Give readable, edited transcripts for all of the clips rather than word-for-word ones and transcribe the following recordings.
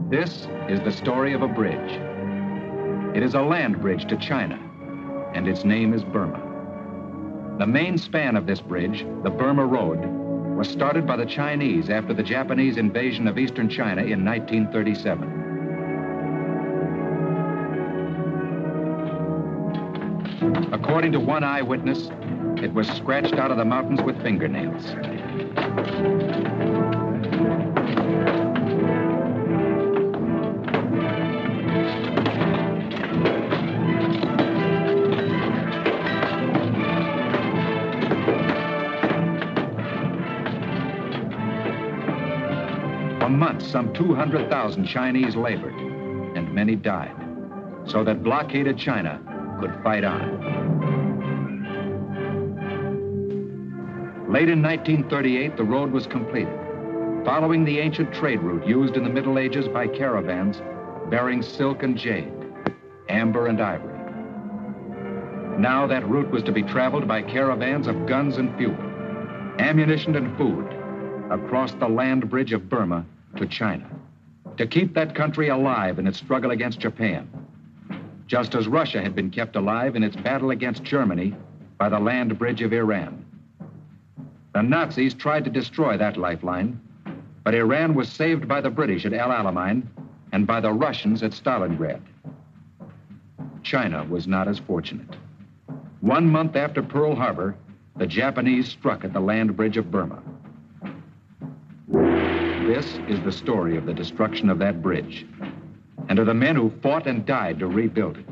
This is the story of a bridge. It is a land bridge to China, and its name is Burma. The main span of this bridge, the Burma Road, was started by the Chinese after the Japanese invasion of eastern China in 1937. According to one eyewitness, it was scratched out of the mountains with fingernails. For months, some 200,000 Chinese labored, and many died, so that blockaded China could fight on. Late in 1938, the road was completed, following the ancient trade route used in the Middle Ages by caravans bearing silk and jade, amber and ivory. Now that route was to be traveled by caravans of guns and fuel, ammunition and food, across the land bridge of Burma to China, to keep that country alive in its struggle against Japan, just as Russia had been kept alive in its battle against Germany by the land bridge of Iran. The Nazis tried to destroy that lifeline, but Iran was saved by the British at El Alamein and by the Russians at Stalingrad. China was not as fortunate. 1 month after Pearl Harbor, the Japanese struck at the land bridge of Burma. This is the story of the destruction of that bridge and of the men who fought and died to rebuild it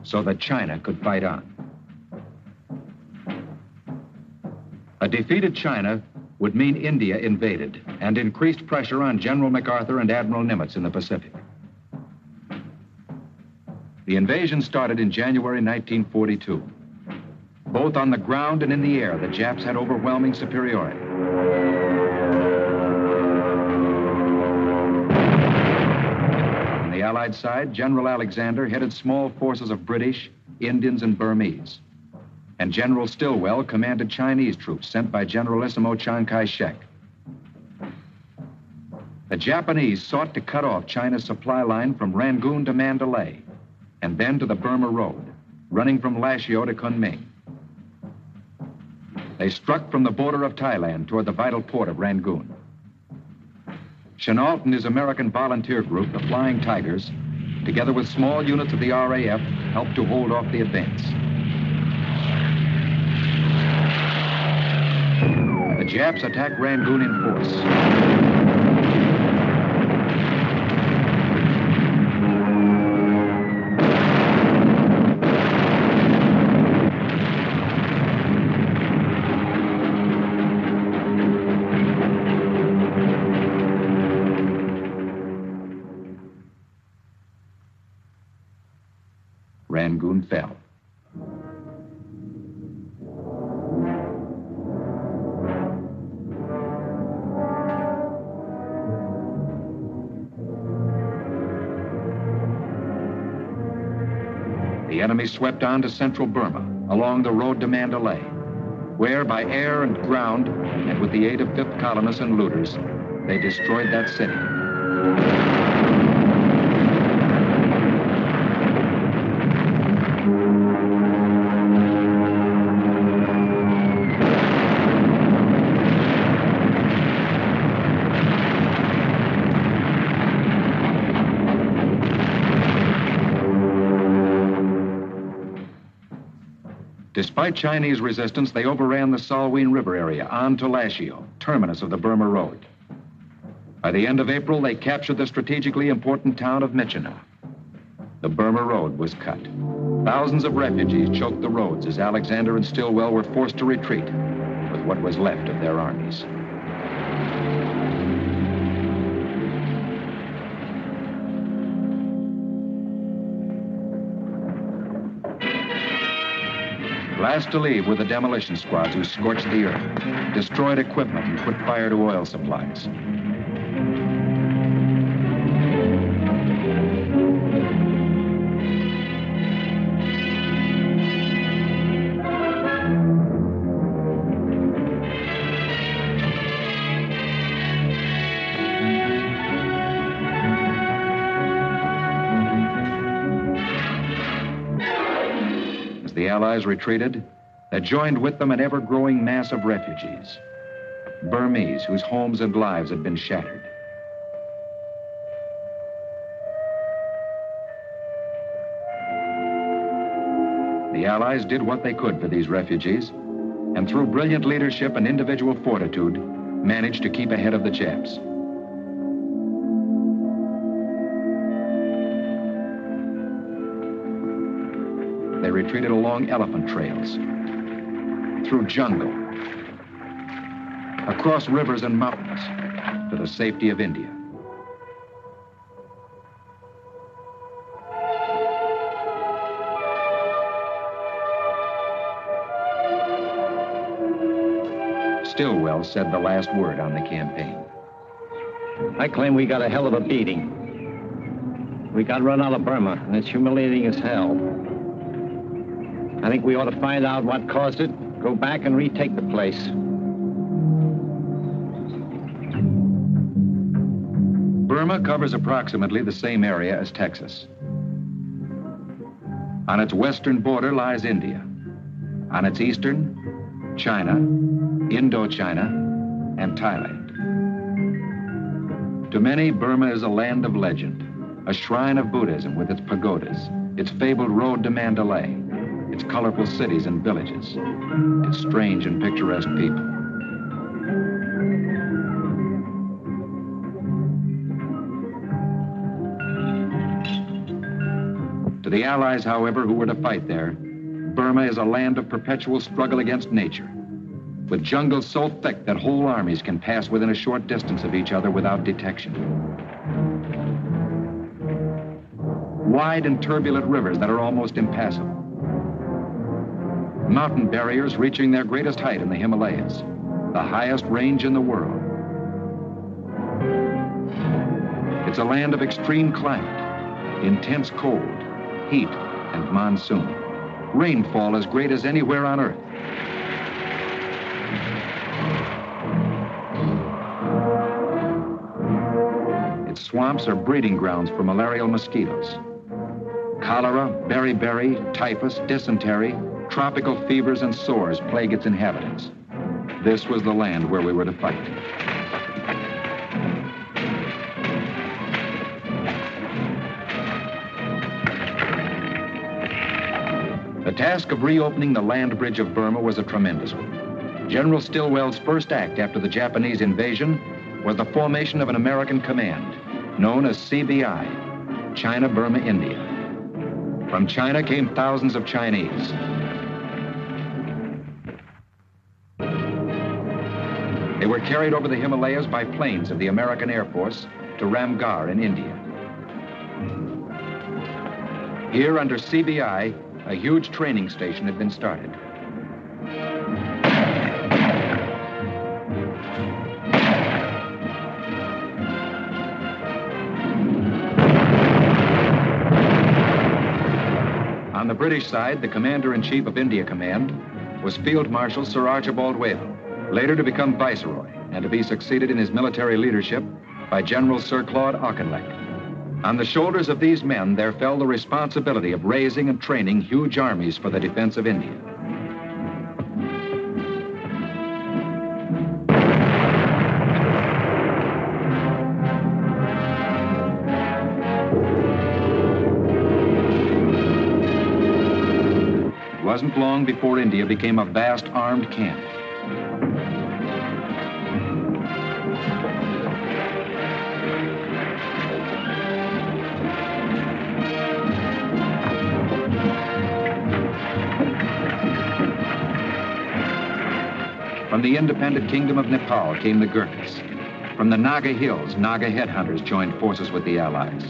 so that China could fight on. A defeated China would mean India invaded and increased pressure on General MacArthur and Admiral Nimitz in the Pacific. The invasion started in January 1942. Both on the ground and in the air, the Japs had overwhelming superiority. On the Allied side, General Alexander headed small forces of British, Indians, and Burmese. And General Stilwell commanded Chinese troops sent by Generalissimo Chiang Kai-shek. The Japanese sought to cut off China's supply line from Rangoon to Mandalay, and then to the Burma Road, running from Lashio to Kunming. They struck from the border of Thailand toward the vital port of Rangoon. Chennault and his American volunteer group, the Flying Tigers, together with small units of the RAF, helped to hold off the advance. The Japs attacked Rangoon in force. Rangoon fell. The enemy swept on to central Burma, along the road to Mandalay, where by air and ground, and with the aid of fifth columnists and looters, they destroyed that city. Despite Chinese resistance, they overran the Salween River area on to Lashio, terminus of the Burma Road. By the end of April, they captured the strategically important town of Myitkyina. The Burma Road was cut. Thousands of refugees choked the roads as Alexander and Stilwell were forced to retreat with what was left of their armies. Last to leave were the demolition squads who scorched the earth, destroyed equipment, and put fire to oil supplies. the Allies retreated, there joined with them an ever-growing mass of refugees, Burmese whose homes and lives had been shattered. The Allies did what they could for these refugees, and through brilliant leadership and individual fortitude, managed to keep ahead of the Japs. They retreated along elephant trails, through jungle, across rivers and mountains, to the safety of India. Stilwell said the last word on the campaign. I claim we got a hell of a beating. We got run out of Burma, and it's humiliating as hell. I think we ought to find out what caused it, go back and retake the place. Burma covers approximately the same area as Texas. On its western border lies India. On its eastern, China, Indochina, and Thailand. To many, Burma is a land of legend, a shrine of Buddhism with its pagodas, its fabled road to Mandalay, its colorful cities and villages, its strange and picturesque people. To the Allies, however, who were to fight there, Burma is a land of perpetual struggle against nature, with jungles so thick that whole armies can pass within a short distance of each other without detection. Wide and turbulent rivers that are almost impassable. Mountain barriers reaching their greatest height in the Himalayas, the highest range in the world. It's a land of extreme climate, intense cold, heat, and monsoon. Rainfall as great as anywhere on Earth. Its swamps are breeding grounds for malarial mosquitoes. Cholera, beriberi, typhus, dysentery, tropical fevers and sores plague its inhabitants. This was the land where we were to fight. The task of reopening the land bridge of Burma was a tremendous one. General Stilwell's first act after the Japanese invasion was the formation of an American command, known as CBI, China, Burma, India. From China came thousands of Chinese. They were carried over the Himalayas by planes of the American Air Force to Ramgarh in India. Here under CBI, a huge training station had been started. On the British side, the Commander-in-Chief of India Command was Field Marshal Sir Archibald Wavell, later to become Viceroy and to be succeeded in his military leadership by General Sir Claude Auchinleck. On the shoulders of these men, there fell the responsibility of raising and training huge armies for the defense of India. It wasn't long before India became a vast armed camp. From the independent kingdom of Nepal came the Gurkhas. From the Naga Hills, Naga headhunters joined forces with the Allies.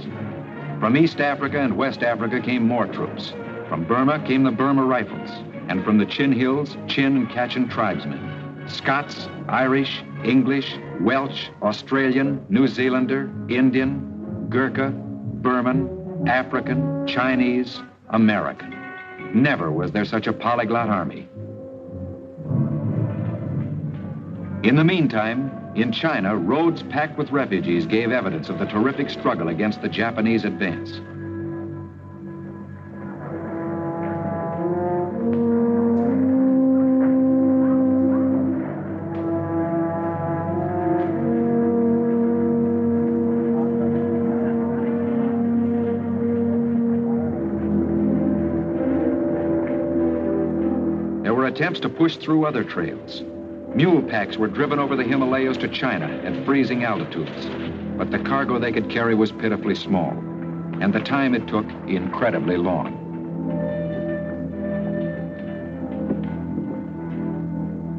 From East Africa and West Africa came more troops. From Burma came the Burma Rifles, and from the Chin Hills, Chin and Kachin tribesmen. Scots, Irish, English, Welsh, Australian, New Zealander, Indian, Gurkha, Burman, African, Chinese, American. Never was there such a polyglot army. In the meantime, in China, roads packed with refugees gave evidence of the terrific struggle against the Japanese advance. attempts to push through other trails. Mule packs were driven over the Himalayas to China at freezing altitudes. But the cargo they could carry was pitifully small, and the time it took incredibly long.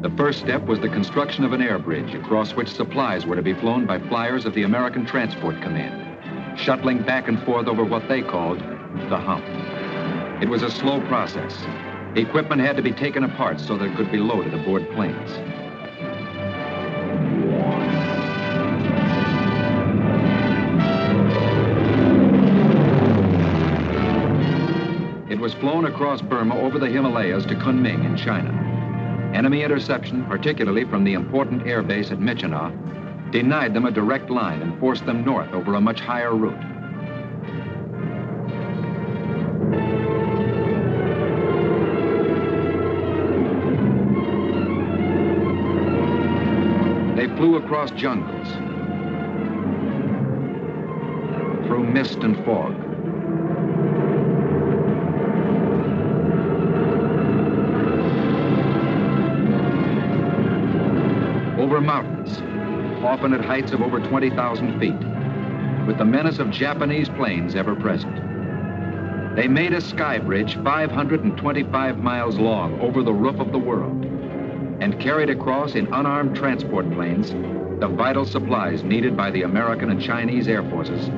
The first step was the construction of an air bridge across which supplies were to be flown by flyers of the American Transport Command, shuttling back and forth over what they called the hump. It was a slow process. The equipment had to be taken apart so that it could be loaded aboard planes. It was flown across Burma over the Himalayas to Kunming in China. Enemy interception, particularly from the important air base at Myitkyina, denied them a direct line and forced them north over a much higher route. They flew across jungles, through mist and fog, over mountains, often at heights of over 20,000 feet, with the menace of Japanese planes ever present. They made a sky bridge 525 miles long over the roof of the world and carried across in unarmed transport planes the vital supplies needed by the American and Chinese air forces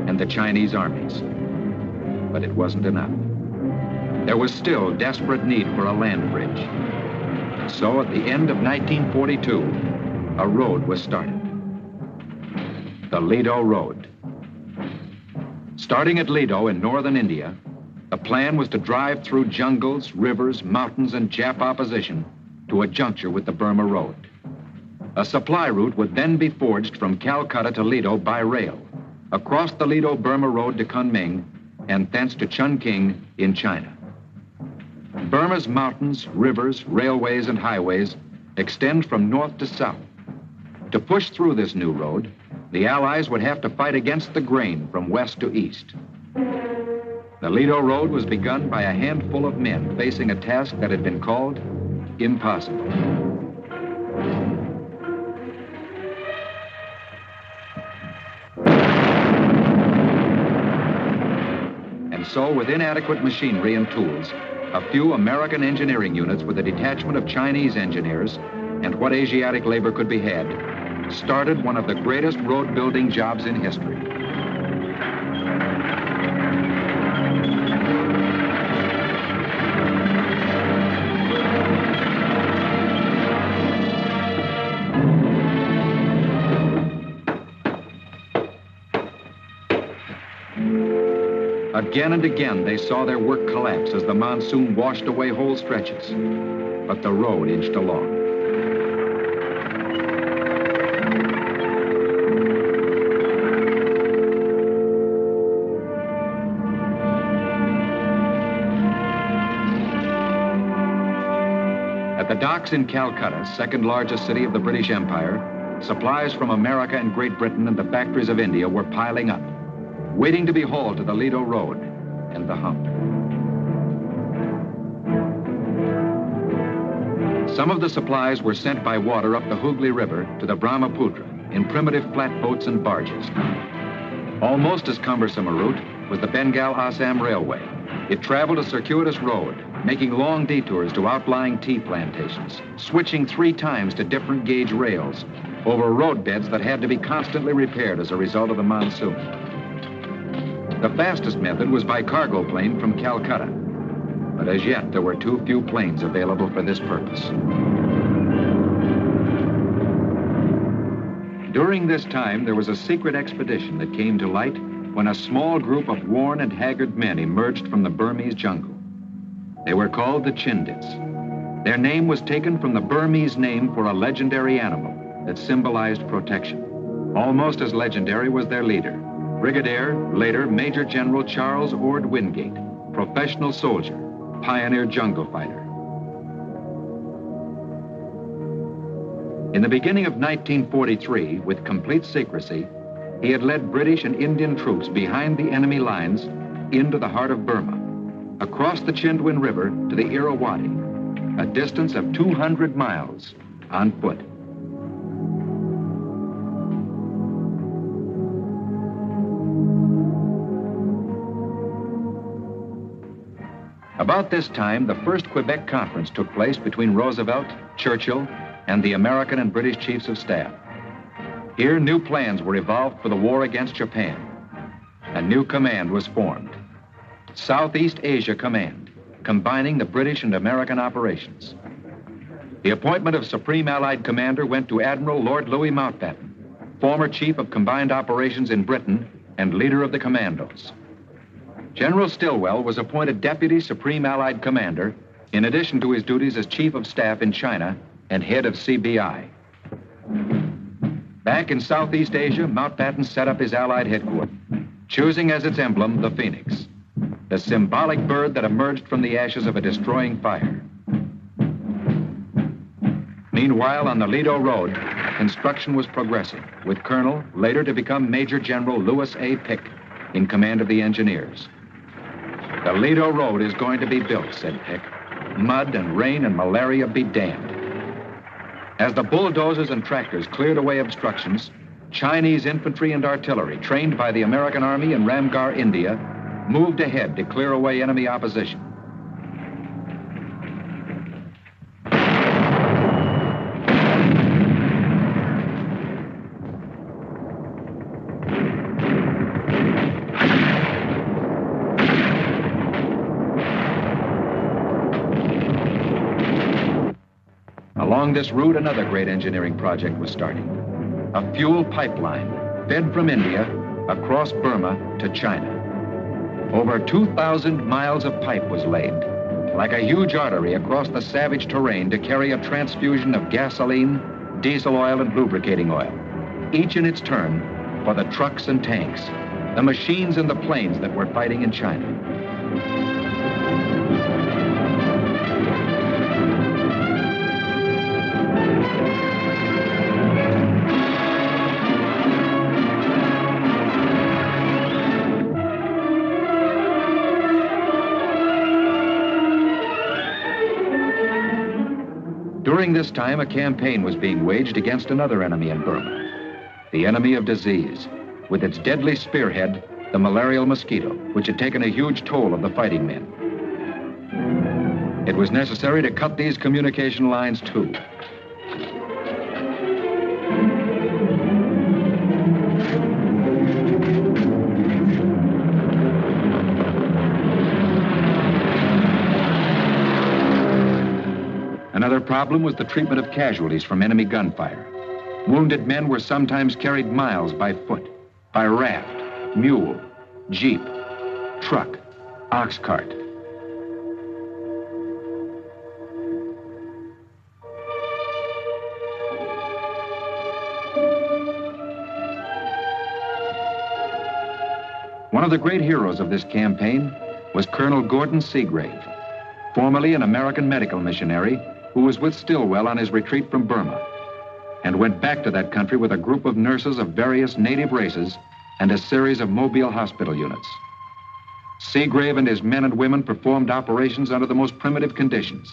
and the Chinese armies. But it wasn't enough. There was still desperate need for a land bridge. So at the end of 1942, a road was started. The Lido Road. Starting at Lido in northern India, the plan was to drive through jungles, rivers, mountains, and Jap opposition to a juncture with the Burma Road. A supply route would then be forged from Calcutta to Lido by rail, across the Lido-Burma Road to Kunming, and thence to Chungking in China. Burma's mountains, rivers, railways, and highways extend from north to south. To push through this new road, the Allies would have to fight against the grain from west to east. The Lido Road was begun by a handful of men facing a task that had been called impossible. And so, with inadequate machinery and tools, a few American engineering units with a detachment of Chinese engineers and what Asiatic labor could be had started one of the greatest road building jobs in history. Again and again, they saw their work collapse as the monsoon washed away whole stretches. But the road inched along. At the docks in Calcutta, second largest city of the British Empire, supplies from America and Great Britain and the factories of India were piling up, waiting to be hauled to the Lido Road and the hump. Some of the supplies were sent by water up the Hooghly River to the Brahmaputra in primitive flatboats and barges. Almost as cumbersome a route was the Bengal-Assam Railway. It traveled a circuitous road, making long detours to outlying tea plantations, switching 3 times to different gauge rails over roadbeds that had to be constantly repaired as a result of the monsoon. The fastest method was by cargo plane from Calcutta, but as yet there were too few planes available for this purpose. During this time, there was a secret expedition that came to light when a small group of worn and haggard men emerged from the Burmese jungle. They were called the Chindits. Their name was taken from the Burmese name for a legendary animal that symbolized protection. Almost as legendary was their leader, Brigadier, later Major General Charles Ord Wingate, professional soldier, pioneer jungle fighter. In the beginning of 1943, with complete secrecy, he had led British and Indian troops behind the enemy lines into the heart of Burma, across the Chindwin River to the Irrawaddy, a distance of 200 miles on foot. About this time, the first Quebec Conference took place between Roosevelt, Churchill, and the American and British chiefs of staff. Here, new plans were evolved for the war against Japan. A new command was formed, Southeast Asia Command, combining the British and American operations. The appointment of Supreme Allied Commander went to Admiral Lord Louis Mountbatten, former Chief of Combined Operations in Britain and leader of the Commandos. General Stilwell was appointed Deputy Supreme Allied Commander in addition to his duties as Chief of Staff in China and head of CBI. Back in Southeast Asia, Mountbatten set up his Allied headquarters, choosing as its emblem the phoenix, the symbolic bird that emerged from the ashes of a destroying fire. Meanwhile, on the Lido Road, construction was progressing, with Colonel, later to become Major General Lewis A. Pick, in command of the engineers. The Lido Road is going to be built, said Pick. Mud and rain and malaria be damned. As the bulldozers and tractors cleared away obstructions, Chinese infantry and artillery, trained by the American Army in Ramgarh, India, moved ahead to clear away enemy opposition. Along this route, another great engineering project was starting. A fuel pipeline fed from India across Burma to China. Over 2,000 miles of pipe was laid, like a huge artery across the savage terrain to carry a transfusion of gasoline, diesel oil, and lubricating oil, each in its turn for the trucks and tanks, the machines and the planes that were fighting in China. During this time, a campaign was being waged against another enemy in Burma, the enemy of disease, with its deadly spearhead, the malarial mosquito, which had taken a huge toll of the fighting men. It was necessary to cut these communication lines too. Another problem was the treatment of casualties from enemy gunfire. Wounded men were sometimes carried miles by foot, by raft, mule, jeep, truck, ox cart. One of the great heroes of this campaign was Colonel Gordon Seagrave, formerly an American medical missionary who was with Stilwell on his retreat from Burma and went back to that country with a group of nurses of various native races and a series of mobile hospital units. Seagrave and his men and women performed operations under the most primitive conditions.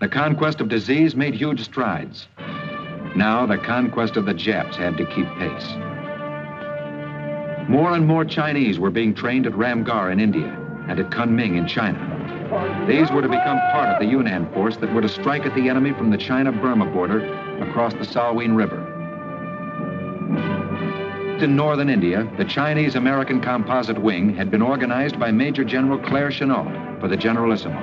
The conquest of disease made huge strides. Now the conquest of the Japs had to keep pace. More and more Chinese were being trained at Ramgarh in India and at Kunming in China. These were to become part of the Yunnan force that were to strike at the enemy from the China-Burma border across the Salween River. In northern India, the Chinese-American Composite Wing had been organized by Major General Claire Chennault for the Generalissimo.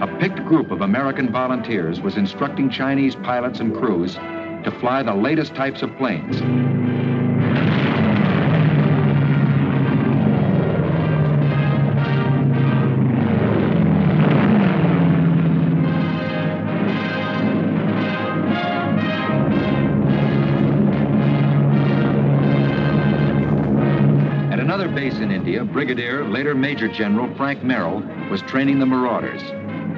A picked group of American volunteers was instructing Chinese pilots and crews to fly the latest types of planes. Base in India, Brigadier, later Major General Frank Merrill was training the Marauders,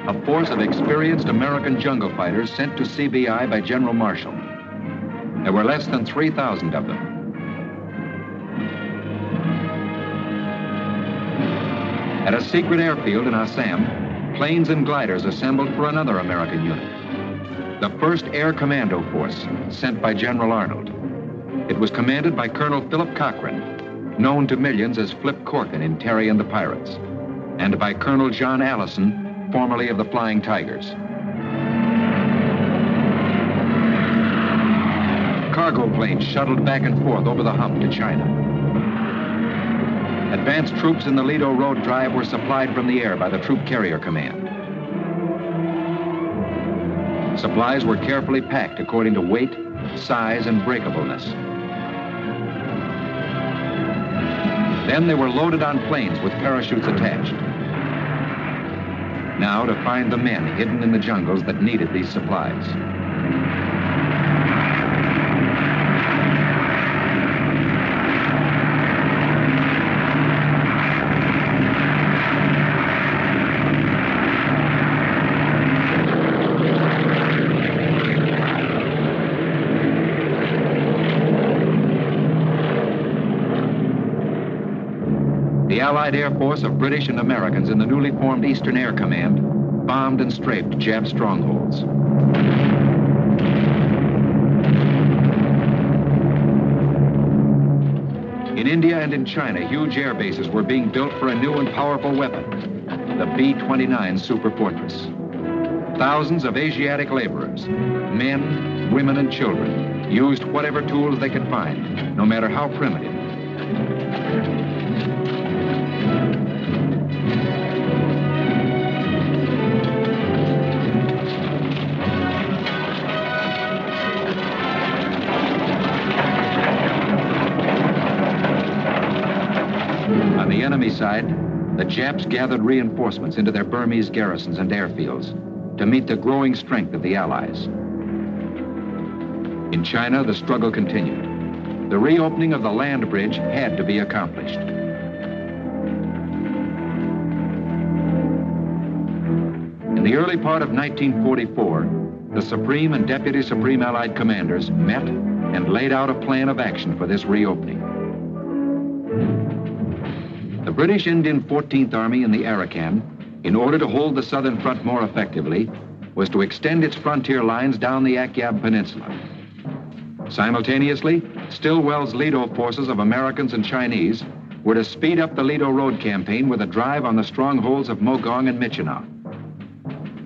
a force of experienced American jungle fighters sent to CBI by General Marshall. There were less than 3,000 of them. At a secret airfield in Assam, planes and gliders assembled for another American unit, the 1st Air Commando Force, sent by General Arnold. It was commanded by Colonel Philip Cochran, known to millions as Flip Corkin in Terry and the Pirates, and by Colonel John Allison, formerly of the Flying Tigers. Cargo planes shuttled back and forth over the hump to China. Advanced troops in the Lido Road Drive were supplied from the air by the Troop Carrier Command. Supplies were carefully packed according to weight, size, and breakableness. Then they were loaded on planes with parachutes attached. Now to find the men hidden in the jungles that needed these supplies. The Allied Air Force of British and Americans in the newly formed Eastern Air Command bombed and strafed Jap strongholds. In India and in China, huge air bases were being built for a new and powerful weapon, the B-29 Super Fortress. Thousands of Asiatic laborers, men, women, and children, used whatever tools they could find, no matter how primitive. On the enemy side, the Japs gathered reinforcements into their Burmese garrisons and airfields to meet the growing strength of the Allies. In China, the struggle continued. The reopening of the land bridge had to be accomplished. In the early part of 1944, the Supreme and Deputy Supreme Allied commanders met and laid out a plan of action for this reopening. The British Indian 14th Army in the Arakan, in order to hold the southern front more effectively, was to extend its frontier lines down the Akyab Peninsula. Simultaneously, Stilwell's Lido forces of Americans and Chinese were to speed up the Lido Road campaign with a drive on the strongholds of Mogong and Myitkyina.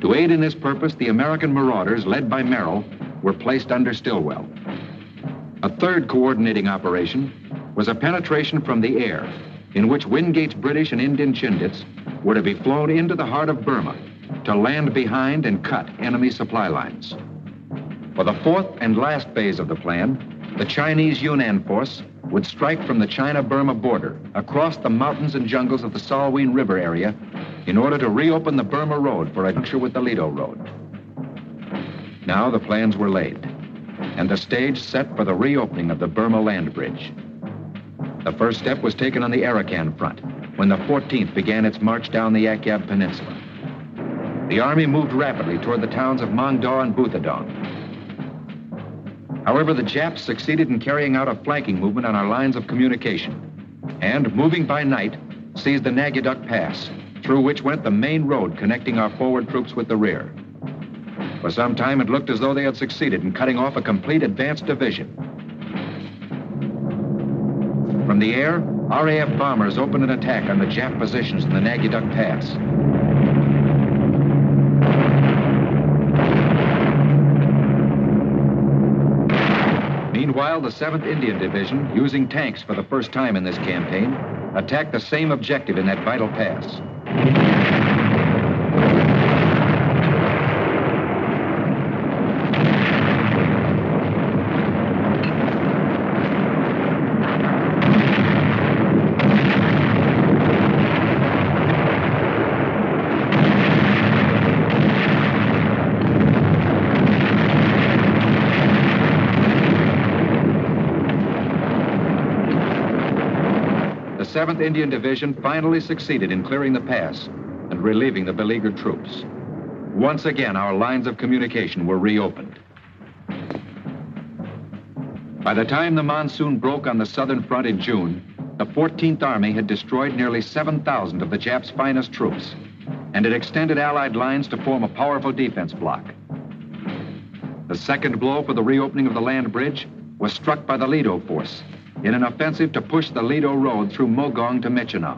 To aid in this purpose, the American marauders, led by Merrill, were placed under Stilwell. A third coordinating operation was a penetration from the air, in which Wingate's British and Indian Chindits were to be flown into the heart of Burma to land behind and cut enemy supply lines. For the fourth and last phase of the plan, the Chinese Yunnan force would strike from the China-Burma border across the mountains and jungles of the Salween River area in order to reopen the Burma Road for a juncture with the Lido Road. Now the plans were laid, and the stage set for the reopening of the Burma land bridge. The first step was taken on the Arakan front, when the 14th began its march down the Akyab Peninsula. The Army moved rapidly toward the towns of Mongdaw and Buthadong. However, the Japs succeeded in carrying out a flanking movement on our lines of communication, and, moving by night, seized the Nagyaduk Pass, through which went the main road connecting our forward troops with the rear. For some time, it looked as though they had succeeded in cutting off a complete advanced division. From the air, RAF bombers opened an attack on the Jap positions in the Nagyaduk Pass. Meanwhile, the 7th Indian Division, using tanks for the first time in this campaign, attacked the same objective in that vital pass. The 7th Indian Division finally succeeded in clearing the pass and relieving the beleaguered troops. Once again, our lines of communication were reopened. By the time the monsoon broke on the southern front in June, the 14th Army had destroyed nearly 7,000 of the Japs' finest troops, and it extended Allied lines to form a powerful defense block. The second blow for the reopening of the land bridge was struck by the Lido Force in an offensive to push the Lido Road through Mogong to Michinaw.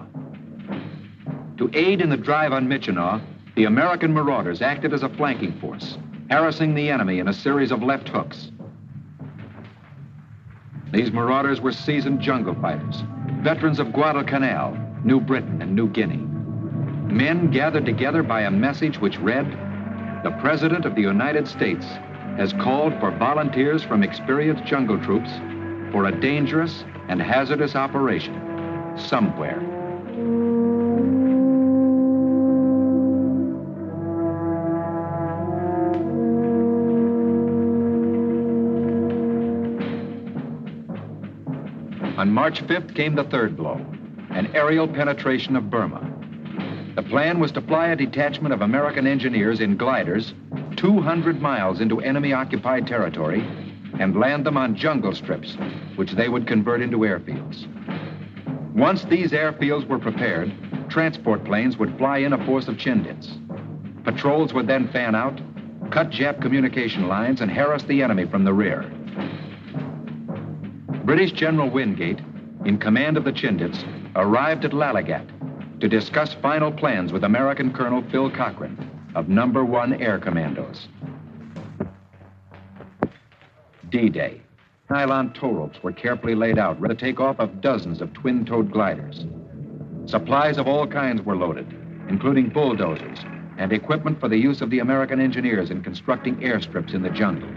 To aid in the drive on Michinaw, the American marauders acted as a flanking force, harassing the enemy in a series of left hooks. These marauders were seasoned jungle fighters, veterans of Guadalcanal, New Britain, and New Guinea. Men gathered together by a message which read, "The President of the United States has called for volunteers from experienced jungle troops for a dangerous and hazardous operation somewhere." On March 5th came the third blow, an aerial penetration of Burma. The plan was to fly a detachment of American engineers in gliders 200 miles into enemy-occupied territory and land them on jungle strips, which they would convert into airfields. Once these airfields were prepared, transport planes would fly in a force of Chindits. Patrols would then fan out, cut Jap communication lines, and harass the enemy from the rear. British General Wingate, in command of the Chindits, arrived at Lalagat to discuss final plans with American Colonel Phil Cochran of No. 1 Air Commandos. D-Day. Nylon tow ropes were carefully laid out, ready to take off of dozens of twin-towed gliders. Supplies of all kinds were loaded, including bulldozers and equipment for the use of the American engineers in constructing airstrips in the jungle.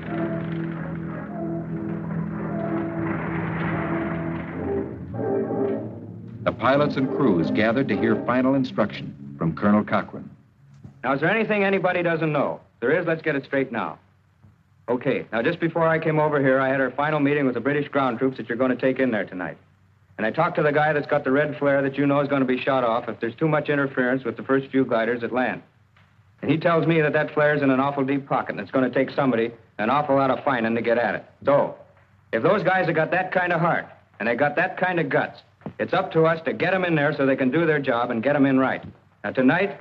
The pilots and crews gathered to hear final instruction from Colonel Cochran. Now, is there anything anybody doesn't know? If there is, let's get it straight now. Okay, now just before I came over here, I had our final meeting with the British ground troops that you're going to take in there tonight. And I talked to the guy that's got the red flare that you know is going to be shot off if there's too much interference with the first few gliders that land. And he tells me that that flare's in an awful deep pocket, and it's going to take somebody an awful lot of finding to get at it. So, if those guys have got that kind of heart, and they got that kind of guts, it's up to us to get them in there so they can do their job and get them in right. Now, tonight,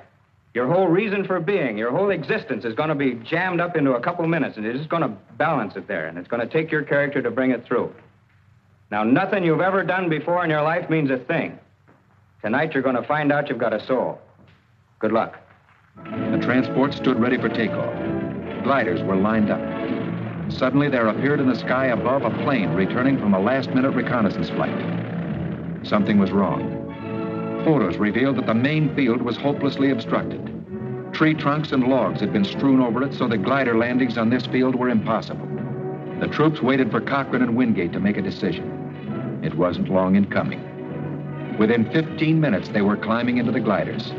your whole reason for being, your whole existence is going to be jammed up into a couple minutes, and it's just going to balance it there, and it's going to take your character to bring it through. Now, nothing you've ever done before in your life means a thing. Tonight, you're going to find out you've got a soul. Good luck. The transport stood ready for takeoff. Gliders were lined up. Suddenly, there appeared in the sky above a plane returning from a last-minute reconnaissance flight. Something was wrong. Photos revealed that the main field was hopelessly obstructed. Tree trunks and logs had been strewn over it, so the glider landings on this field were impossible. The troops waited for Cochran and Wingate to make a decision. It wasn't long in coming. Within 15 minutes, they were climbing into the gliders.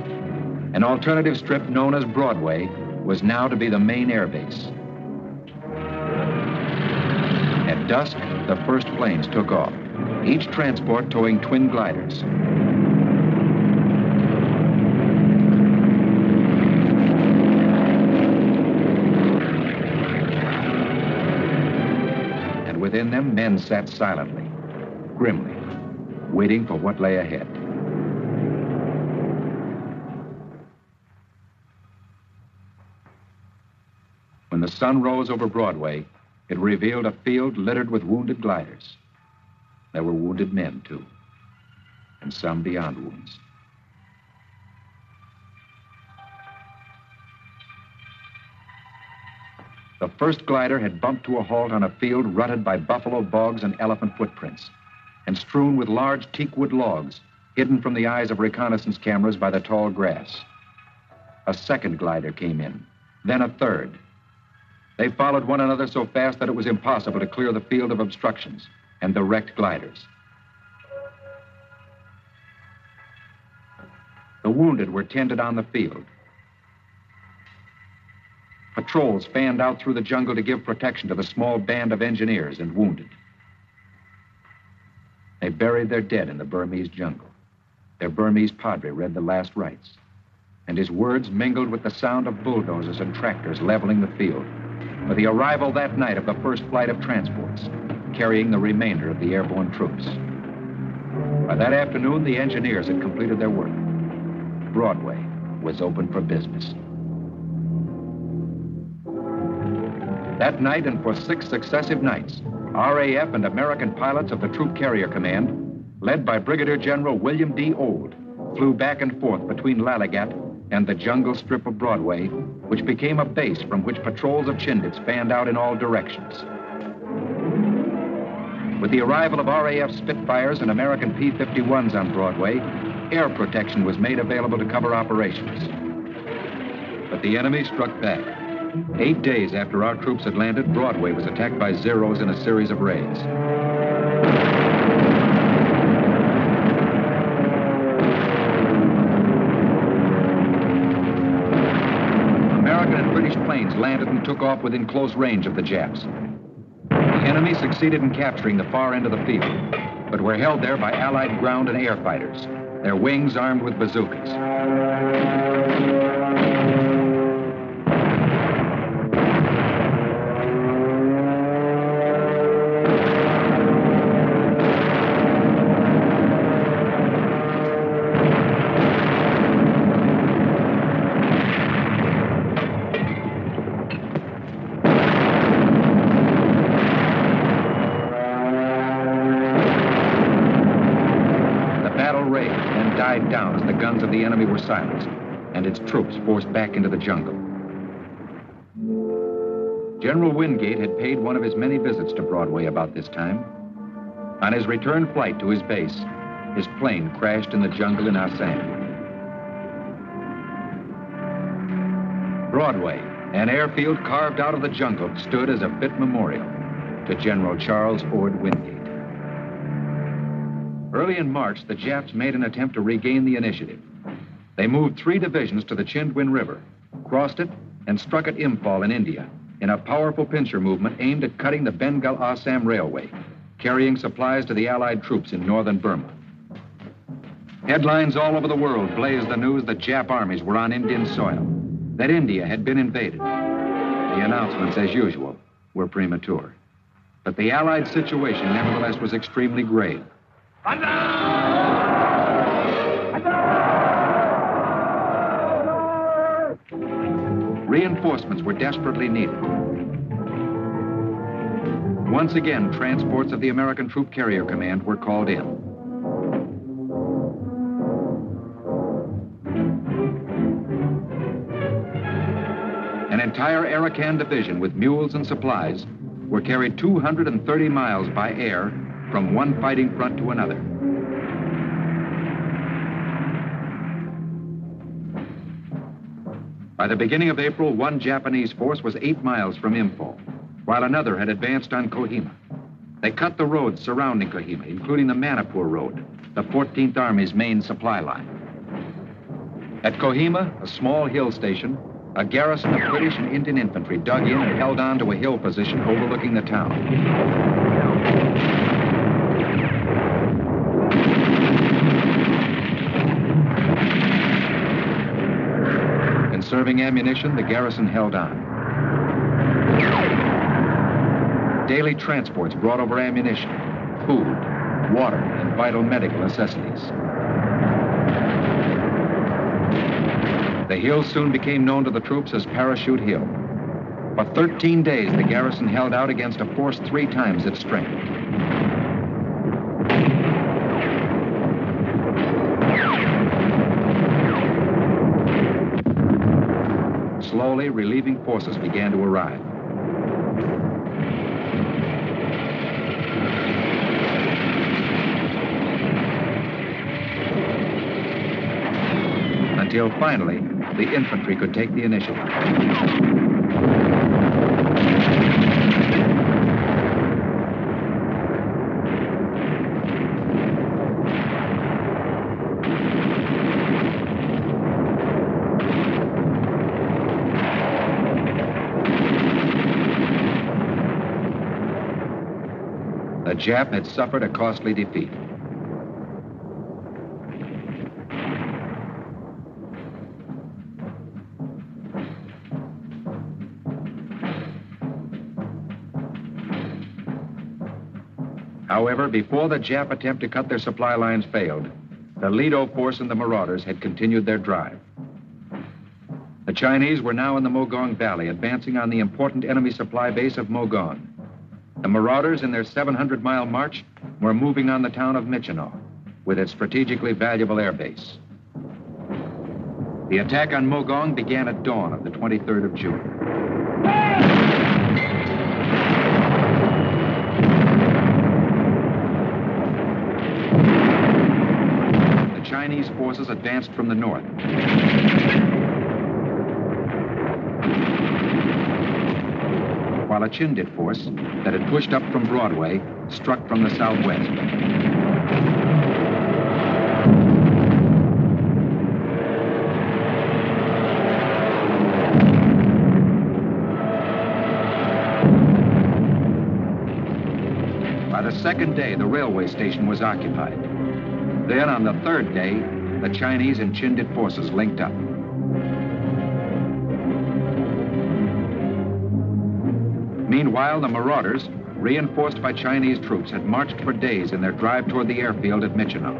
An alternative strip known as Broadway was now to be the main airbase. At dusk, the first planes took off, each transport towing twin gliders. And within them, men sat silently, grimly, waiting for what lay ahead. When the sun rose over Broadway, it revealed a field littered with wounded gliders. There were wounded men, too, and some beyond wounds. The first glider had bumped to a halt on a field rutted by buffalo bogs and elephant footprints, and strewn with large teakwood logs, hidden from the eyes of reconnaissance cameras by the tall grass. A second glider came in, then a third. They followed one another so fast that it was impossible to clear the field of obstructions and the wrecked gliders. The wounded were tended on the field. Patrols fanned out through the jungle to give protection to the small band of engineers and wounded. They buried their dead in the Burmese jungle. Their Burmese padre read the last rites, and his words mingled with the sound of bulldozers and tractors leveling the field for the arrival that night of the first flight of transports, carrying the remainder of the airborne troops. By that afternoon, the engineers had completed their work. Broadway was open for business. That night and for 6 successive nights, RAF and American pilots of the Troop Carrier Command, led by Brigadier General William D. Old, flew back and forth between Lalagat and the jungle strip of Broadway, which became a base from which patrols of Chindits fanned out in all directions. With the arrival of RAF Spitfires and American P-51s on Broadway, air protection was made available to cover operations. But the enemy struck back. 8 days after our troops had landed, Broadway was attacked by Zeros in a series of raids. American and British planes landed and took off within close range of the Japs. The enemy succeeded in capturing the far end of the field, but were held there by Allied ground and air fighters, their wings armed with bazookas. Down as the guns of the enemy were silenced and its troops forced back into the jungle. General Wingate had paid one of his many visits to Broadway about this time. On his return flight to his base, his plane crashed in the jungle in Assam. Broadway, an airfield carved out of the jungle, stood as a fit memorial to General Charles Ord Wingate. Early in March, the Japs made an attempt to regain the initiative. They moved 3 divisions to the Chindwin River, crossed it, and struck at Imphal in India in a powerful pincer movement aimed at cutting the Bengal-Assam Railway, carrying supplies to the Allied troops in northern Burma. Headlines all over the world blazed the news that Jap armies were on Indian soil, that India had been invaded. The announcements, as usual, were premature. But the Allied situation, nevertheless, was extremely grave. Reinforcements were desperately needed. Once again, transports of the American Troop Carrier Command were called in. An entire Arakan division with mules and supplies were carried 230 miles by air from one fighting front to another. By the beginning of April, one Japanese force was 8 miles from Imphal, while another had advanced on Kohima. They cut the roads surrounding Kohima, including the Manipur Road, the 14th Army's main supply line. At Kohima, a small hill station, a garrison of British and Indian infantry dug in and held on to a hill position overlooking the town. Conserving ammunition, the garrison held on. Daily transports brought over ammunition, food, water, and vital medical necessities. The hill soon became known to the troops as Parachute Hill. For 13 days, the garrison held out against a force 3 times its strength. Slowly, relieving forces began to arrive. Until finally, the infantry could take the initiative. The Jap had suffered a costly defeat. However, before the Jap attempt to cut their supply lines failed, the Lido force and the Marauders had continued their drive. The Chinese were now in the Mogong Valley, advancing on the important enemy supply base of Mogon. The Marauders, in their 700-mile march, were moving on the town of Michino, with its strategically valuable air base. The attack on Mogong began at dawn of the 23rd of June. The Chinese forces advanced from the north. While a Chindit force that had pushed up from Broadway struck from the southwest. By the second day, the railway station was occupied. Then, on the third day, the Chinese and Chindit forces linked up. Meanwhile, the Marauders, reinforced by Chinese troops, had marched for days in their drive toward the airfield at Michino.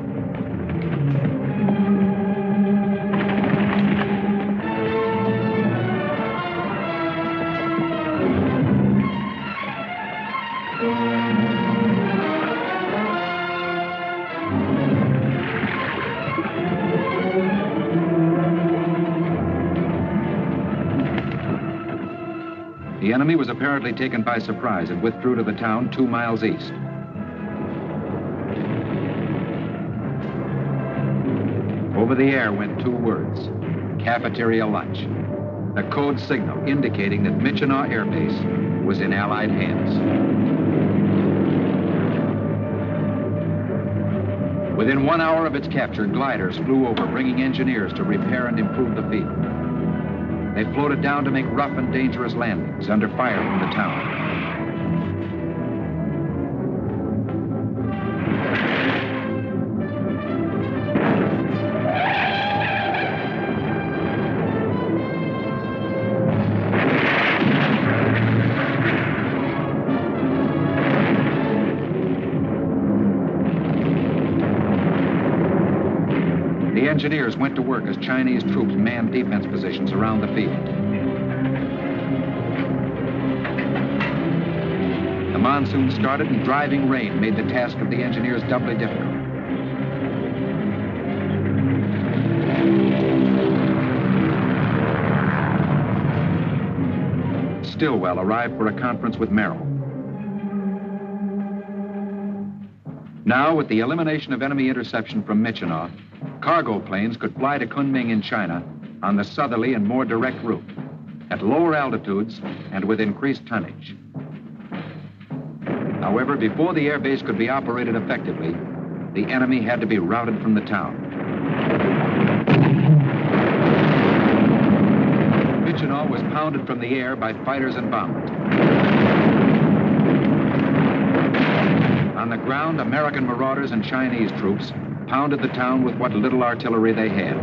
The enemy was apparently taken by surprise and withdrew to the town 2 miles east. Over the air went 2 words: cafeteria lunch, the code signal indicating that Michino Air Base was in Allied hands. Within 1 hour of its capture, gliders flew over, bringing engineers to repair and improve the field. They floated down to make rough and dangerous landings under fire from the town. The engineers went to work as Chinese troops manned defense positions around the field. The monsoon started and driving rain made the task of the engineers doubly difficult. Stilwell arrived for a conference with Merrill. Now, with the elimination of enemy interception from Michino, cargo planes could fly to Kunming in China on the southerly and more direct route, at lower altitudes and with increased tonnage. However, before the airbase could be operated effectively, the enemy had to be routed from the town. Michino was pounded from the air by fighters and bombers. On the ground, American Marauders and Chinese troops pounded the town with what little artillery they had.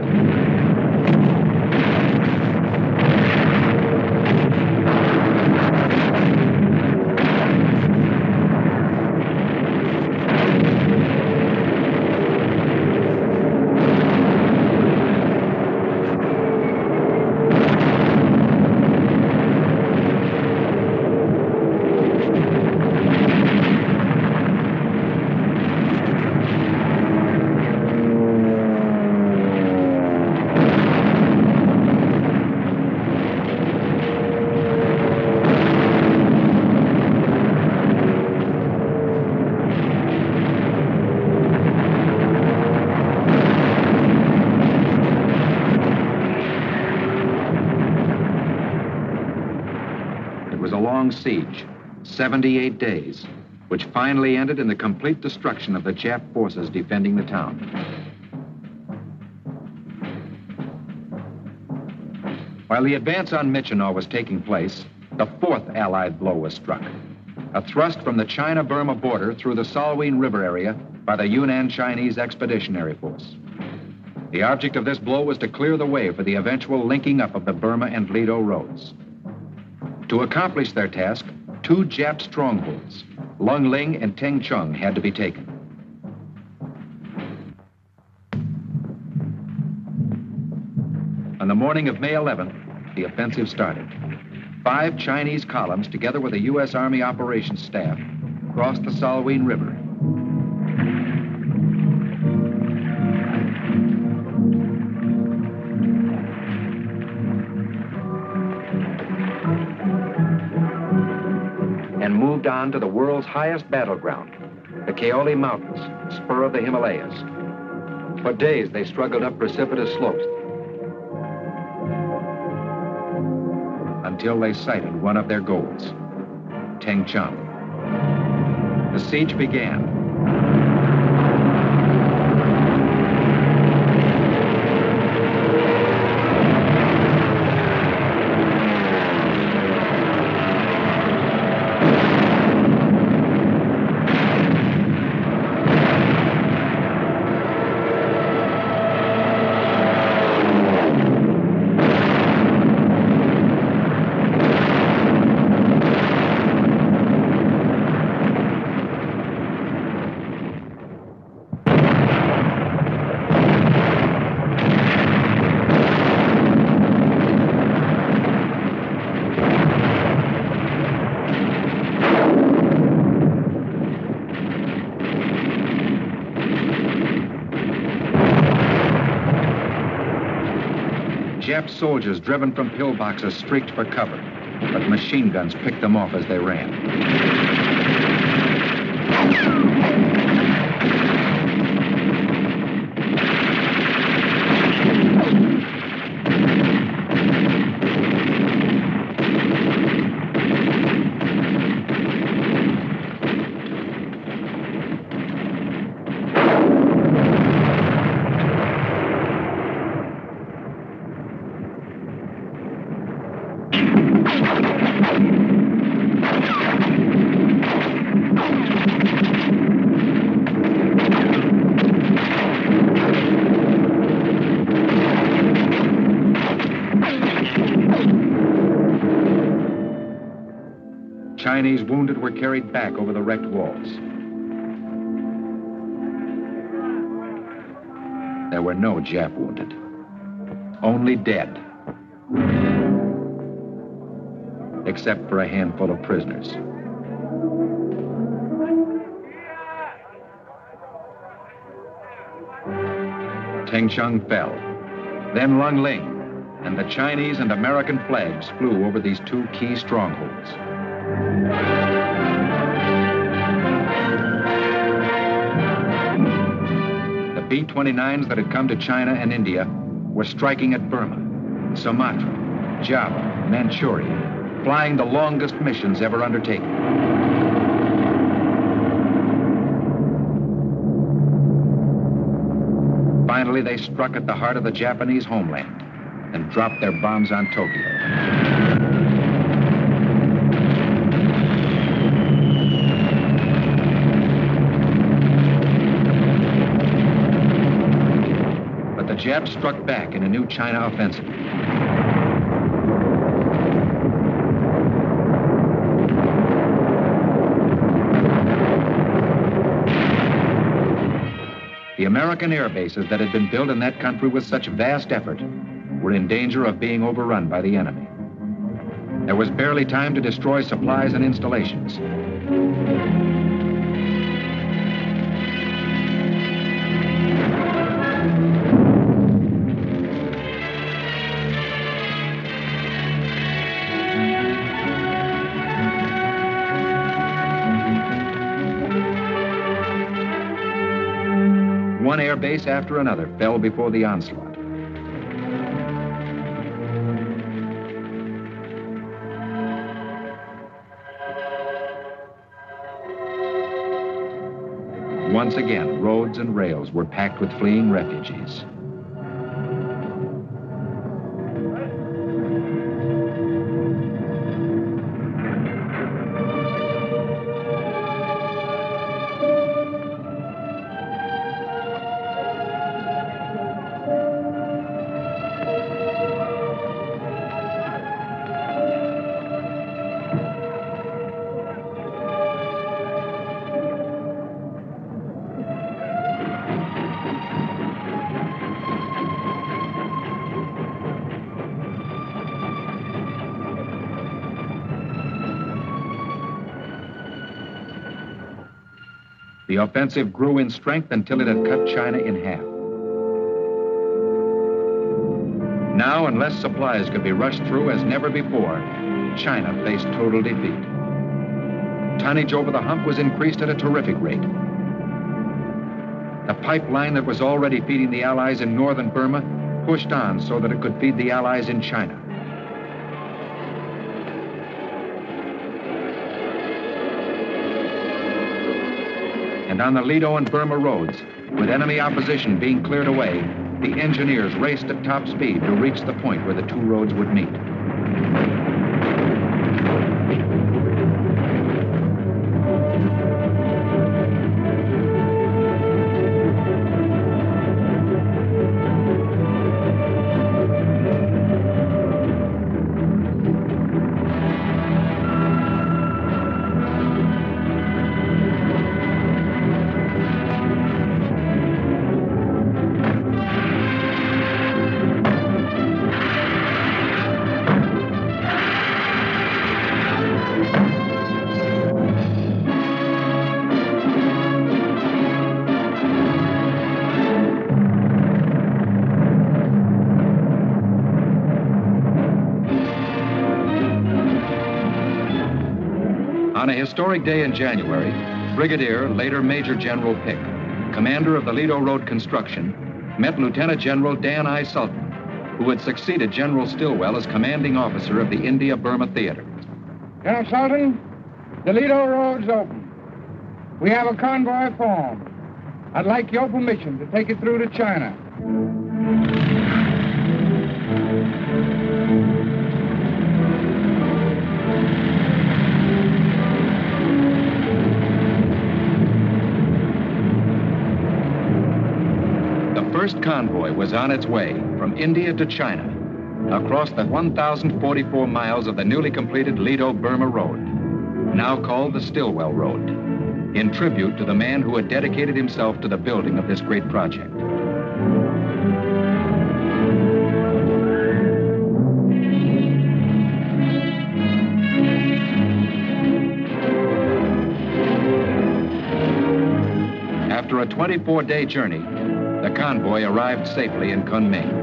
Siege, 78 days, which finally ended in the complete destruction of the Jap forces defending the town. While the advance on Michino was taking place, the 4th Allied blow was struck. A thrust from the China-Burma border through the Salween River area by the Yunnan Chinese Expeditionary Force. The object of this blow was to clear the way for the eventual linking up of the Burma and Lido roads. To accomplish their task, Two Jap strongholds, Lung Ling and Teng Chung, had to be taken. On the morning of May 11th, the offensive started. 5 Chinese columns, together with a U.S. Army operations staff, crossed the Salween River. And moved on to the world's highest battleground, the Kaoli Mountains, spur of the Himalayas. For days, they struggled up precipitous slopes until they sighted one of their goals, Teng Chung. The siege began. Jap soldiers driven from pillboxes streaked for cover, but machine guns picked them off as they ran. Chinese wounded were carried back over the wrecked walls. There were no Jap wounded, only dead, except for a handful of prisoners. Teng Chung fell, then Lung Ling, and the Chinese and American flags flew over these 2 key strongholds. The B-29s that had come to China and India were striking at Burma, Sumatra, Java, Manchuria, flying the longest missions ever undertaken. Finally, they struck at the heart of the Japanese homeland and dropped their bombs on Tokyo. The Japs struck back in a new China offensive. The American air bases that had been built in that country with such vast effort were in danger of being overrun by the enemy. There was barely time to destroy supplies and installations. One air base after another fell before the onslaught. Once again, roads and rails were packed with fleeing refugees. The offensive grew in strength until it had cut China in half. Now, unless supplies could be rushed through as never before, China faced total defeat. Tonnage over the hump was increased at a terrific rate. The pipeline that was already feeding the Allies in northern Burma pushed on so that it could feed the Allies in China. And on the Lido and Burma roads, with enemy opposition being cleared away, the engineers raced at top speed to reach the point where the two roads would meet. On a historic day in January, Brigadier, later Major General Pick, commander of the Lido Road construction, met Lieutenant General Dan I. Sultan, who had succeeded General Stilwell as commanding officer of the India-Burma Theater. General Sultan, the Lido Road's open. We have a convoy formed. I'd like your permission to take it through to China. The first convoy was on its way from India to China, across the 1,044 miles of the newly completed Lido-Burma Road, now called the Stilwell Road, in tribute to the man who had dedicated himself to the building of this great project. After a 24-day journey, the convoy arrived safely in Kunming.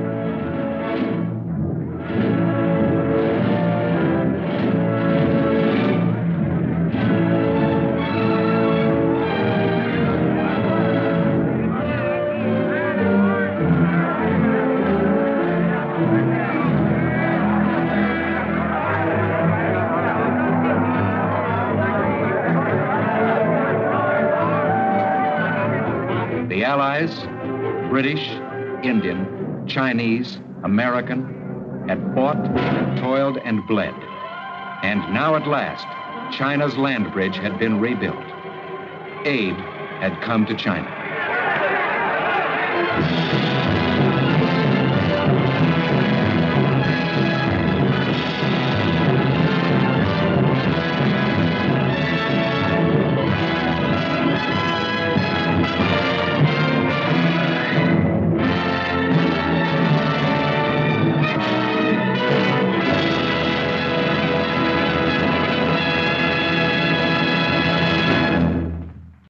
The Allies, British, Indian, Chinese, American, had fought, toiled, and bled. And now at last, China's land bridge had been rebuilt. Aid had come to China.